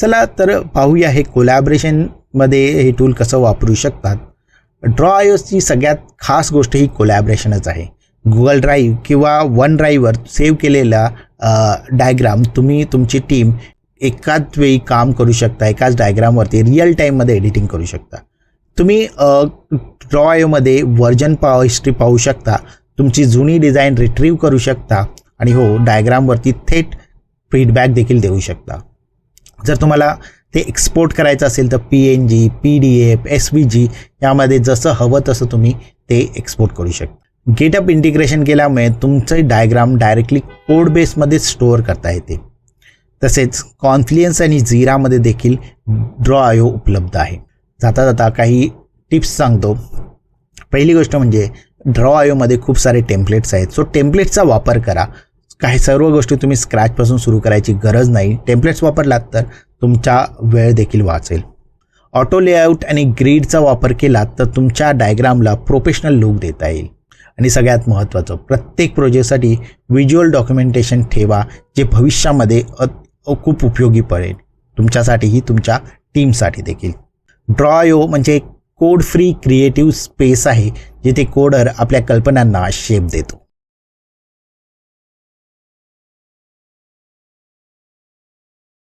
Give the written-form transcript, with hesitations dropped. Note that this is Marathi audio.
चला तर पाहूया हे कोलॅबरेशनमध्ये हे टूल कसं वापरू शकतात. Draw.ioची सगळ्यात खास गोष्ट ही कोलॅबरेशनच आहे. गुगल ड्राईव्ह किंवा वन ड्राईव्हवर सेव्ह केलेला डायग्राम तुम्ही तुमची टीम एकाच वेळी काम करू शकता. एकाच डायग्रामवरती रिअल टाईममध्ये एडिटिंग करू शकता. तुम्ही Draw.ioमध्ये व्हर्जन हिस्ट्री पाहू शकता. तुमची जुनी डिझाईन रिट्रीव्ह करू शकता आणि हो डायग्रामवरती थेट फीडबॅक देखील देऊ शकता. जर तुम्हाला ते एक्सपोर्ट करायचं असेल तर PNG, PDF, SVG यामध्ये जसं हवं तसं तुम्ही ते एक्सपोर्ट करू शकता. गेटअप इंटिग्रेशन केल्यामुळे तुमचे डायग्राम डायरेक्टली कोड बेसमध्ये स्टोअर करता येते. तसेच कॉन्फ्लुएन्स आणि जीरामध्ये देखील Draw.io उपलब्ध आहे. जाता जाता काही टिप्स सांगतो. पहिली गोष्ट म्हणजे Draw.ioमध्ये खूप सारे टेम्पलेट्स आहेत. सो टेम्पलेट्सचा वापर करा. काही सर्व गोष्टी तुम्ही स्क्रॅचपासून सुरू करायची गरज नाही. टेम्पलेट्स वापरलात तर तुमचा वेळ देखील वाचेल. ऑटो लेआउट आणि ग्रीडचा वापर केलात तर तुमच्या डायग्रामला प्रोफेशनल लुक देता येईल. आणि सगळ्यात महत्त्वाचं, प्रत्येक प्रोजेक्टसाठी व्हिज्युअल डॉक्युमेंटेशन ठेवा जे भविष्यामध्ये खूप उपयोगी पडेल तुमच्यासाठीही तुमच्या टीमसाठी देखील. Draw.io म्हणजे कोड फ्री क्रिएटिव्ह स्पेस आहे जिथे कोडर आपल्या कल्पनांना शेप देतो.